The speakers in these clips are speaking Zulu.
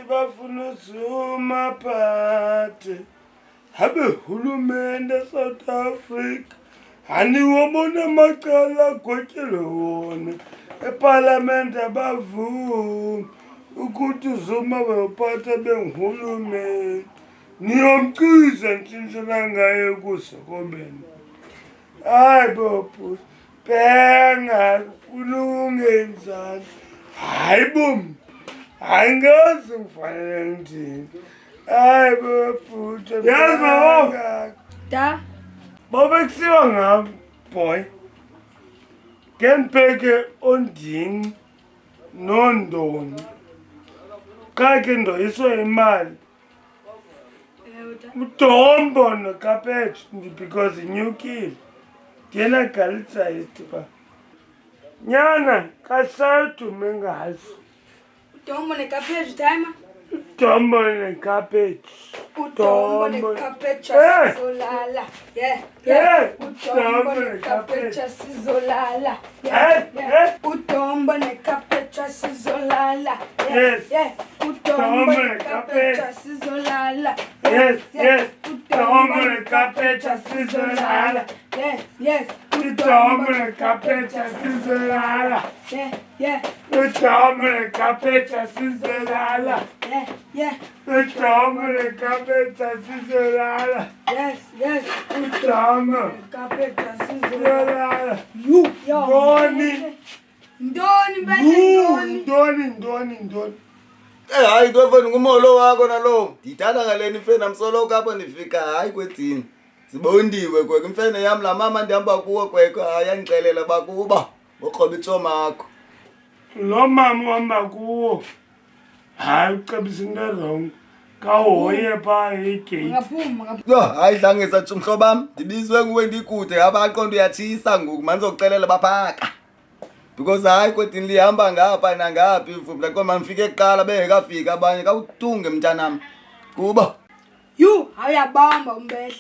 Bafuna uzuma phathe habe hulumende South Africa aniwabona amacala agotyelwe wona eParliament abavumi ukuthi uZuma bayophatha bengihulumende niyomciza ntshintshela ngaye kusekobeni hayi bophuza benga ufuna ungenzani hayi bom angazi ngifanele ngithini hayi bophuza yazi baba Da Baba kusiwa ngam boy Kenpeke ondini nondoni kake ndoyiswa imali udombo nokapeti because inyukile ndiyena galitsa istipa nyana kasadume ngazo udombo nekapheju timer. udombo nekapeti Udombo nekapheja sizolala. Yeah. Udombo nekapheja sizolala. Yeah. Udombo nekapheja sizolala. Yeah. Udombo nekapheja sizolala. Yes. Udombo nekapheja sizolala. Yes. Udombo nekapheja sizolala. Yeah. Udombo nekapheja sizolala. Yeah. Udombo nekapheja sizolala. Yes. Udombo Nekapheja sizolala. sizolala. Ndoni. Hayi ntofeni ngumolo wakho nalo. Ndithanda ngaleni mfene namsoloko apho ndifika hayi kwedini. Sibondiwe kweke mfene yam la mama ndihamba kuwe kweke hayi yangixelela bakuba ukroba itsoma yakho. Lo mama uhamba kuwo hayi ucebisa into wrong kahoye phaa egate Ngaphuma. Yo hayi dlangisa tsho mhlobam ndibizwe nguwe ndikude abaqonda uyatshisa ngoku mandizokuxelela baphaka. Because hayi kwedini lihamba ngapha nangaphi mfumla kodwa mfike kuqala bengekafika abanye kawutunge mntanami. Kuba Awuyabamba umbehle.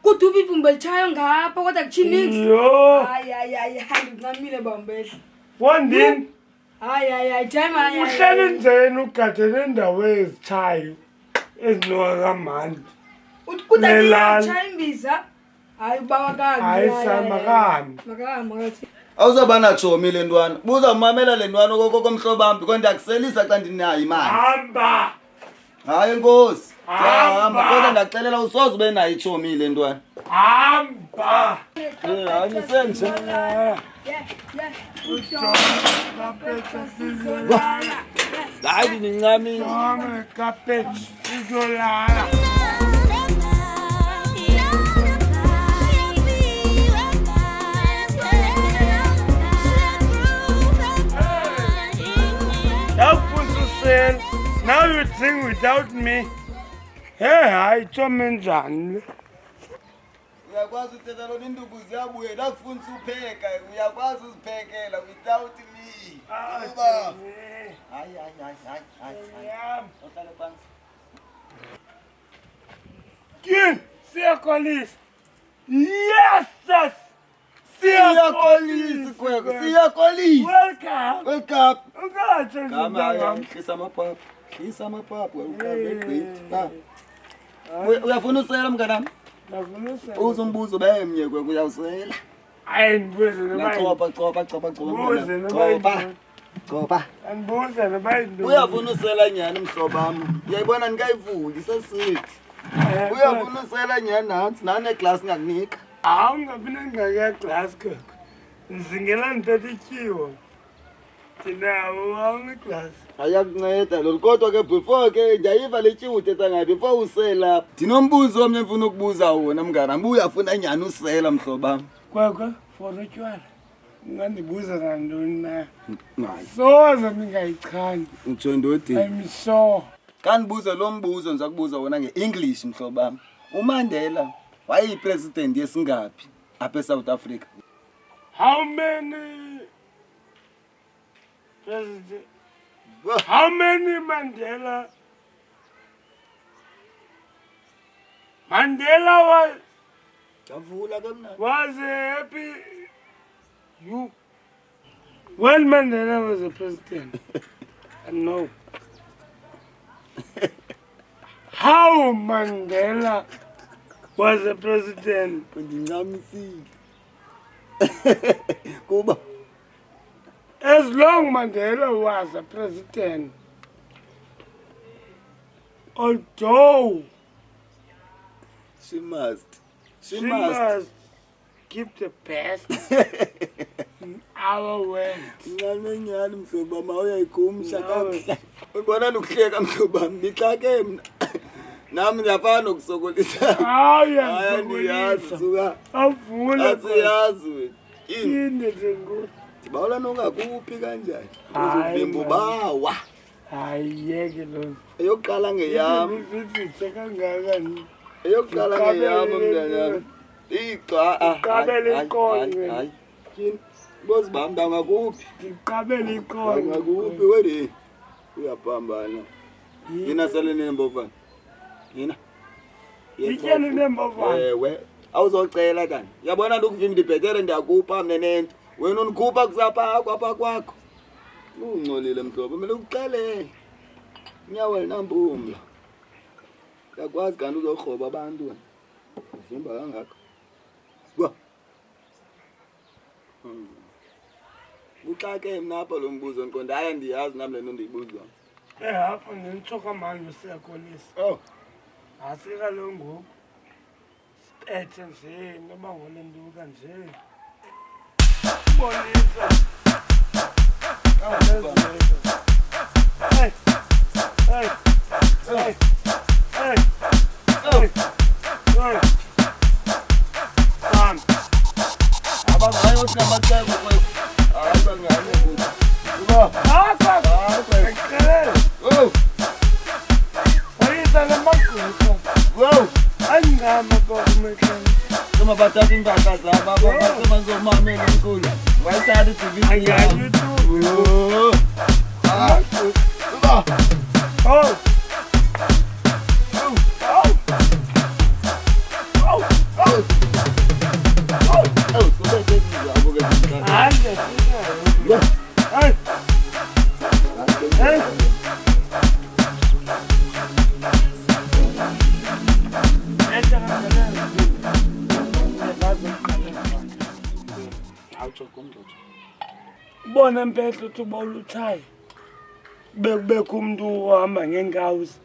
Kuthi uvivumbe lichayo ngapha kodwa kuchinix. yo Hayi ngincamile bambehle. wondini Timer. uhleli njeni ugadele indawo ezitshayo ezinoka kamandi Kuthi Nelali. achaya imbiza. Hayi ubaba kabi. hayi samakambi Makathi. awuzoba natshomi le ntwana. Buza umamela le ntwana okoko mhlobam because ndiyakuselisa xa ndinayo imali. hamba Hayi enkosi. Hamba. Hamba kodwa ndakuxelela usoze ube nayo itshomi le ntwana. hamba Hayi nisenje. Yeah. Kapheja sizolala Hayi nincamile. Udombo nekapheja sizolala Yakufusela now you sing without me hey hayi thome njani le Uyakwazi uthetha lona induku ziyabuye nakufunisa upheka uyakwazi uziphekela without me. Kuba hayi. Uhlale phansi. Kin siyakolisa yes Siyakolisa kweko. Siyakolisa. welcome Wake up. ungatsho Kama nje hlisa amaphaphu. Hlisa amaphaphu uqambe egqithi. Uyafuna usela mnganami? Navunusa Uzumbuzo bemnye kweke uyawusela. hayi ndibuze noba Copa. andibuze noba Uyafuna usela nyani mhlobam. Uyayibona nikayivuli sesithi. Uyafuna usela nyani nansi nane glass ngakunika. hawu ungabi nengxaki yeglasi koko ndizingela ndithetha ityiwo ndinawo awuneglasi Ayakunceda lo kodwa ke before ke ndiyayiva le tyiwo uthetha ngayo before usela. Ndinombuzo omnye mfuna ukubuza wona mngana. Uyafuna nyani usela mhlobam. kwekwe for utywala ungandibuza nantoni na Hayi. soze ndingayichani Utsho ndodi. I'm sure Kandibuze lo mbuzo ndiza kubuza wona nge-English mhlobam. UMandela wayeyipresident yesingaphi apha eSouth Africa? how many president how many Mandela Yavula kamnandi. was happy you when Mandela was a president No. how Mandela was a president. Undincamisile. Kuba As long Mandela was a president, although she must keep the best in our world. Ngamenyani mhlobo ma uyayikhumsha kahle. Ubona nokuhleka mhlobo wami ngixake mina. Nami ngiyafana nokusokolisa. Hayi Ndiyazi suka. avula Asiyazi wena. inde njengo. Sibawula nongakuphi kanjani? Hayi, Uzovimba man. bawa. Ayeke lo. Eyokuqala ngeyami. Ngizizise kangakani. Eyokuqala ngeyami mntwana yami. Uqabele iqolo. Hayi. Yini? Bosi bami ngakuphi? Ngiqabele iqolo. Ngakuphi wena? Uyapambana. Yina sele nembovana. Yina. Ityeni nembovana. Ewe. Awuzocela tani. Yabona ukuvimba ibhetere ndiyakupha mne nento. Wena unikhupha kusapha kwapha kwakho. Ungcolile mhlobo, kumele uqale. Nyawo linambumla. Yakwazi kanti uzokhoba abantu wena. Uvimba kangaka. Wa. Uxake mina apha lo mbuzo nqondo hayi ndiyazi nami lento ndiyibuzwa. Hapo nithoka manje siyakolisa. Oh. Asika lo ngoku. Ethe nje noba ngone nduka nje. Bonisa. Hey. Hey. Hey. Hey. Hey. Hey. Sam. Abangaya usinamatheko kwethu. Hayi bangaya ukuthi. Uba. Oh. Oyisa namagugu. Wow. Angama kokumekela. Soma bathatha impahla zabo abafase bazomamela inkulu. Wayithatha iDVD. Angayi tu. Oh. Ah. Uba. Oh. Bona impehlo uthi uba uluthayi. Bekubekho umuntu ohamba ngeenkawuzi.